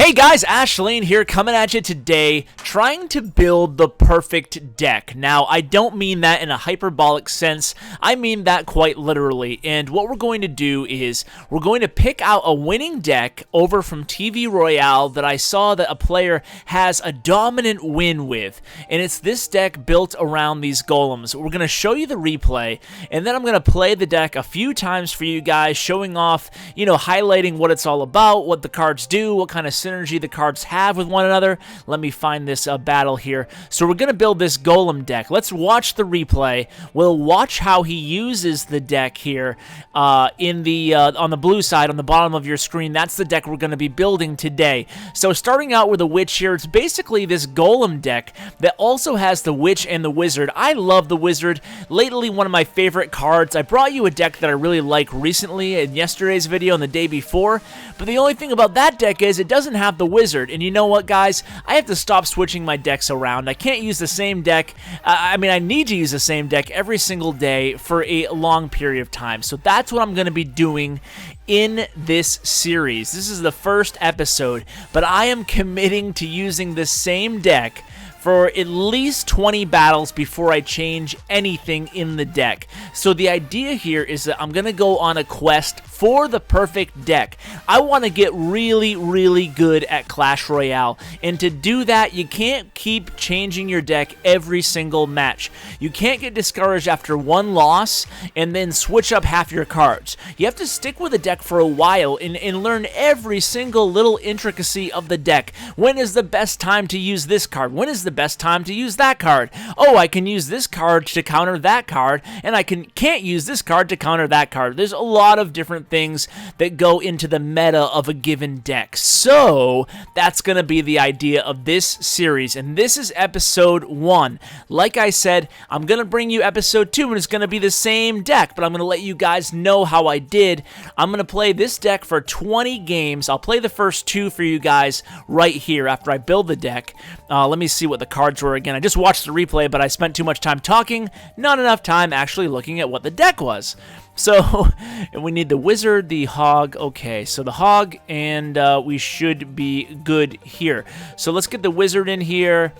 Hey guys, Ashlane here coming at you today trying to build the perfect deck. Now, I don't mean that in a hyperbolic sense, I mean that quite literally. And what we're going to do is we're going to pick out a winning deck over from TV Royale that I saw that a player has a dominant win with. And it's this deck built around these golems. We're going to show you the replay, and then I'm going to play the deck a few times for you guys, showing off, highlighting what it's all about, what the cards do, what kind of synergy the cards have with one another. Let me find this battle here. So we're going to build this golem deck. Let's watch the replay. We'll watch how he uses the deck here in the on the blue side on the bottom of your screen. That's the deck we're going to be building today. So starting out with a witch here, it's basically this golem deck that also has the witch and the wizard. I love the wizard. Lately, one of my favorite cards. I brought you a deck that I really like recently in yesterday's video and the day before, but the only thing about that deck is it doesn't have the wizard. And you know what, guys? I have to stop switching my decks around. I can't use the same deck. I need to use the same deck every single day for a long period of time. So that's what I'm going to be doing in this series. This is the first episode, but I am committing to using the same deck for at least 20 battles before I change anything in the deck. So the idea here is that I'm going to go on a quest for the perfect deck. I want to get really, really good at Clash Royale, and to do that, you can't keep changing your deck every single match. You can't get discouraged after one loss and then switch up half your cards. You have to stick with a deck for a while and learn every single little intricacy of the deck. When is the best time to use this card? When is the best time to use that card? Oh, I can use this card to counter that card, and I can't use this card to counter that card. There's a lot of different things that go into the meta of a given deck. So that's going to be the idea of this series, and this is episode 1. Like I said, I'm going to bring you episode 2, and it's going to be the same deck, but I'm going to let you guys know how I did. I'm going to play this deck for 20 games. I'll play the first 2 for you guys right here after I build the deck. Let me see what the cards were again. I just watched the replay, but I spent too much time talking, not enough time actually looking at what the deck was. So, we need the wizard, the hog. Okay, so the hog, and we should be good here. So let's get the wizard in here,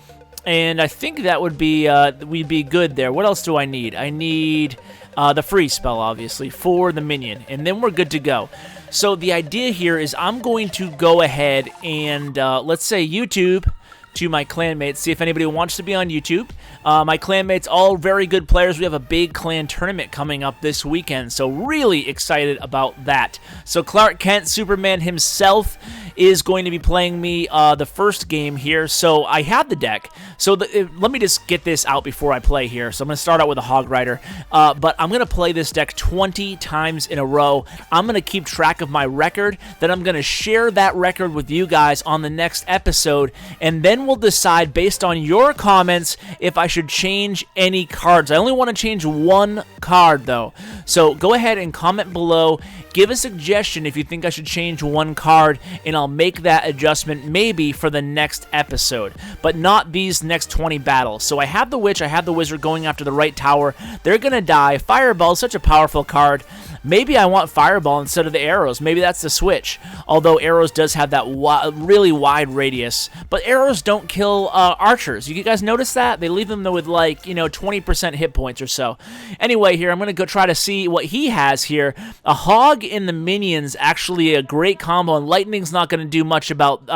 and I think that would be, we'd be good there. What else do I need? I need the freeze spell, obviously, for the minion, and then we're good to go. So the idea here is I'm going to go ahead and, let's say YouTube to my clanmates, see if anybody wants to be on YouTube. My clanmates, all very good players. We have a big clan tournament coming up this weekend, so really excited about that. So Clark Kent, Superman himself, is going to be playing me the first game here. So I have the deck. So let me just get this out before I play here. So I'm going to start out with a Hog Rider, but I'm going to play this deck 20 times in a row. I'm going to keep track of my record, then I'm going to share that record with you guys on the next episode, and then we'll decide based on your comments if I should change any cards. I only want to change one card though. So go ahead and comment below. Give a suggestion if you think I should change one card, and I'll make that adjustment maybe for the next episode, but not these next 20 battles. So I have the witch, I have the wizard going after the right tower. They're going to die. Fireball is such a powerful card. Maybe I want Fireball instead of the arrows. Maybe that's the switch. Although arrows does have that really wide radius. But arrows don't kill archers. You guys notice that? They leave them with like, 20% hit points or so. Anyway, here, I'm going to go try to see what he has here. A hog in the minions, actually a great combo, and lightning's not going to do much about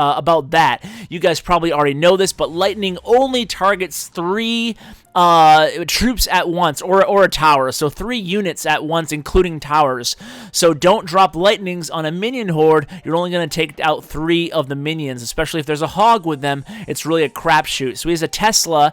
that. You guys probably already know this, but lightning only targets 3 troops at once, or a tower, so 3 units at once, including towers. So don't drop lightnings on a minion horde. You're only going to take out 3 of the minions, especially if there's a hog with them. It's really a crapshoot. So he has a Tesla.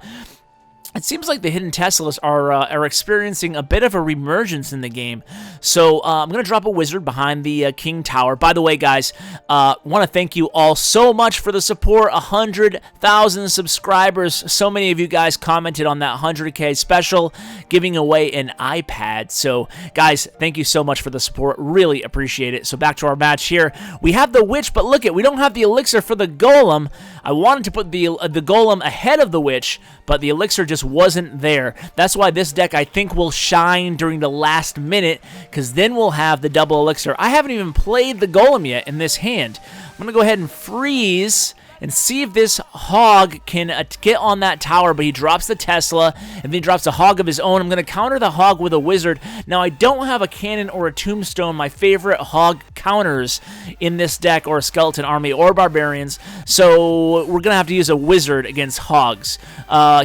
It seems like the hidden Teslas are experiencing a bit of a reemergence in the game. So I'm going to drop a wizard behind the King Tower. By the way, guys, want to thank you all so much for the support. 100,000 subscribers. So many of you guys commented on that 100K special, giving away an iPad. So, guys, thank you so much for the support. Really appreciate it. So back to our match here. We have the witch, but look, we don't have the elixir for the golem. I wanted to put the golem ahead of the witch, but the elixir just just wasn't there. That's why this deck, I think, will shine during the last minute, because then we'll have the double elixir. I haven't even played the golem yet in this hand. I'm going to go ahead and freeze and see if this hog can get on that tower, but he drops the Tesla, and then he drops a hog of his own. I'm going to counter the hog with a wizard. Now, I don't have a cannon or a tombstone, my favorite hog counters in this deck, or a skeleton army, or barbarians, so we're going to have to use a wizard against hogs.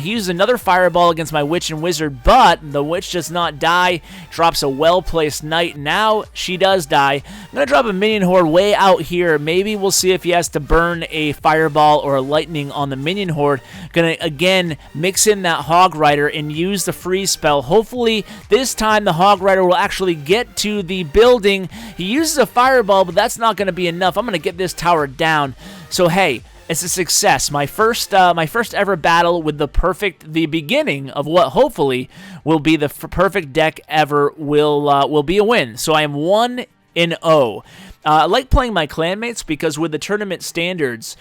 He uses another fireball against my witch and wizard, but the witch does not die, drops a well-placed knight. Now she does die. I'm going to drop a minion horde way out here. Maybe we'll see if he has to burn a fireball or a lightning on the minion horde. Gonna again mix in that hog rider and use the freeze spell. Hopefully this time the hog rider will actually get to the building. He uses a fireball, but that's not going to be enough. I'm going to get this tower down. So hey, it's a success. My first ever battle with the beginning of what hopefully will be the perfect deck ever will be a win. So I am 1-0. I like playing my clanmates because with the tournament standards,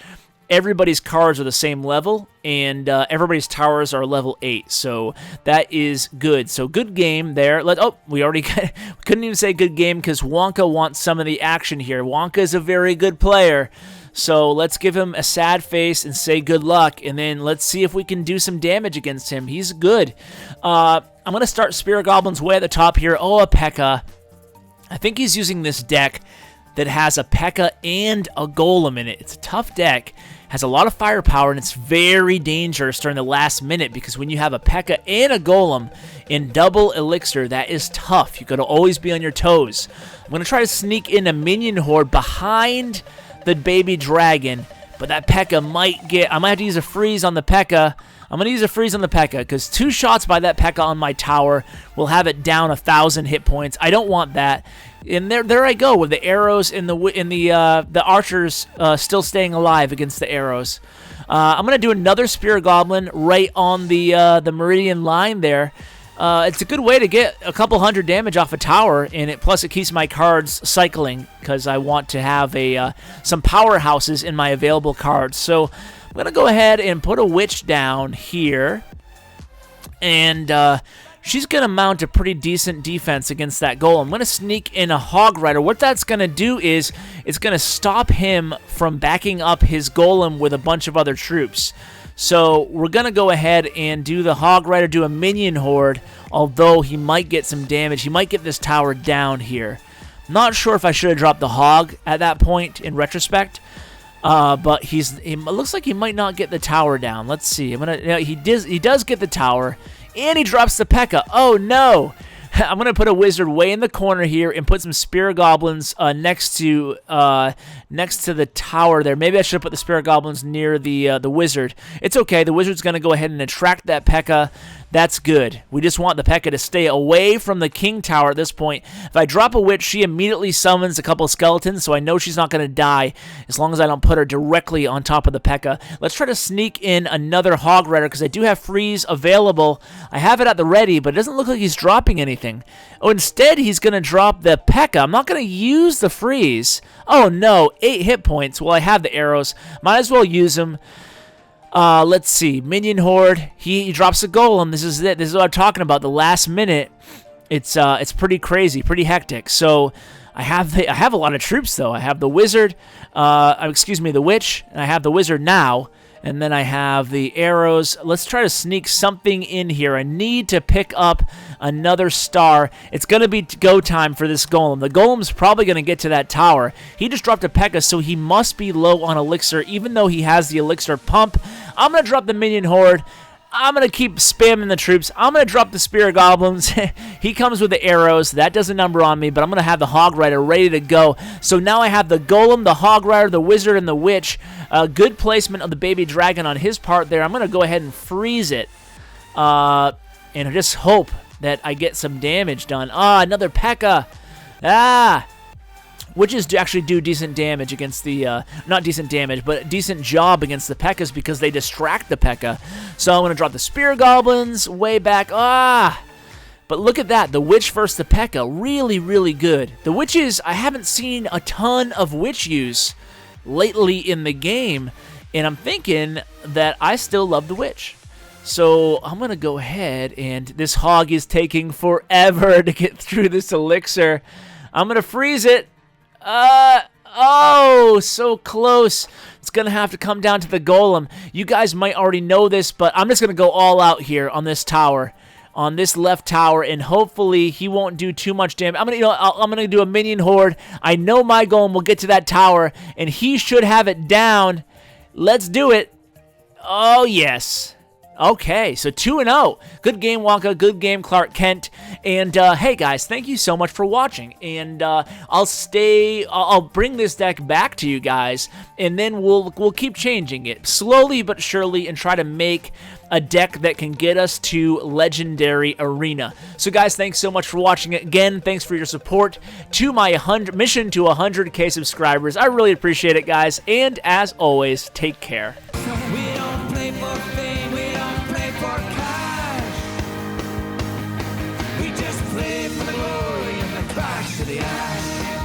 everybody's cards are the same level, and everybody's towers are level 8, so that is good. So good game there. We already couldn't even say good game because Wonka wants some of the action here. Wonka is a very good player, so let's give him a sad face and say good luck, and then let's see if we can do some damage against him. He's good. I'm going to start Spirit Goblins way at the top here. Oh, a P.E.K.K.A. I think he's using this deck that has a P.E.K.K.A. and a Golem in it. It's a tough deck. Has a lot of firepower, and it's very dangerous during the last minute because when you have a P.E.K.K.A. and a Golem in double elixir, that is tough. You got to always be on your toes. I'm going to try to sneak in a minion horde behind the baby dragon, but that P.E.K.K.A. might get... I might have to use a freeze on the P.E.K.K.A. I'm going to use a freeze on the P.E.K.K.A. because 2 shots by that P.E.K.K.A. on my tower will have it down 1,000 hit points. I don't want that. And there I go with the arrows and the archers still staying alive against the arrows. I'm going to do another Spirit Goblin right on the Meridian line there. It's a good way to get a couple hundred damage off a tower, and plus it keeps my cards cycling because I want to have some powerhouses in my available cards. So I'm going to go ahead and put a witch down here, and she's going to mount a pretty decent defense against that golem. I'm going to sneak in a hog rider. What that's going to do is it's going to stop him from backing up his golem with a bunch of other troops. So we're going to go ahead and do the hog rider, do a minion horde, although he might get some damage. He might get this tower down here. Not sure if I should have dropped the hog at that point in retrospect. But it looks like he might not get the tower down. Let's see. He does get the tower. And he drops the P.E.K.K.A. Oh, no. I'm going to put a wizard way in the corner here and put some Spirit Goblins next to the tower there. Maybe I should have put the Spirit Goblins near the wizard. It's okay. The wizard's going to go ahead and attract that P.E.K.K.A. That's good. We just want the P.E.K.K.A. to stay away from the king tower at this point. If I drop a witch, she immediately summons a couple of skeletons, so I know she's not going to die as long as I don't put her directly on top of the P.E.K.K.A. Let's try to sneak in another hog rider because I do have freeze available. I have it at the ready, but it doesn't look like he's dropping anything. Oh, instead, he's going to drop the P.E.K.K.A. I'm not going to use the freeze. Oh, no. 8 hit points. Well, I have the arrows. Might as well use them. Let's see. Minion horde. He drops a golem. This is it. This is what I'm talking about. The last minute. It's pretty crazy, pretty hectic. So I have a lot of troops though. I have the wizard. The witch. And I have the wizard now. And then I have the arrows. Let's try to sneak something in here. I need to pick up another star. It's going to be go time for this golem. The golem's probably going to get to that tower. He just dropped a P.E.K.K.A., so he must be low on elixir, even though he has the elixir pump. I'm going to drop the minion horde. I'm going to keep spamming the troops. I'm going to drop the Spirit Goblins. He comes with the arrows. That does a number on me, but I'm going to have the Hog Rider ready to go. So now I have the Golem, the Hog Rider, the Wizard, and the Witch. Good placement of the Baby Dragon on his part there. I'm going to go ahead and freeze it. And I just hope that I get some damage done. Another P.E.K.K.A. Witches actually do decent damage against the, not decent damage, but a decent job against the P.E.K.K.A.s because they distract the P.E.K.K.A. So I'm going to drop the Spirit Goblins way back. But look at that. The Witch versus the P.E.K.K.A. Really, really good. The Witches, I haven't seen a ton of Witch use lately in the game, and I'm thinking that I still love the Witch. So I'm going to go ahead, and this hog is taking forever to get through this elixir. I'm going to freeze it. Oh, so close. It's going to have to come down to the golem. You guys might already know this, but I'm just going to go all out here on this tower, on this left tower, and hopefully he won't do too much damage. I'm going to do a minion horde. I know my golem will get to that tower, and he should have it down. Let's do it. Oh, yes. Okay, so 2-0. Good game, Wonka. Good game, Clark Kent. And, hey, guys, thank you so much for watching. And I'll bring this deck back to you guys, and then we'll keep changing it slowly but surely and try to make a deck that can get us to Legendary Arena. So, guys, thanks so much for watching it. Again, thanks for your support to my mission to 100K subscribers. I really appreciate it, guys. And, as always, take care. We don't play for fame, we don't play for cash. We just play for the glory and the crash of the ash.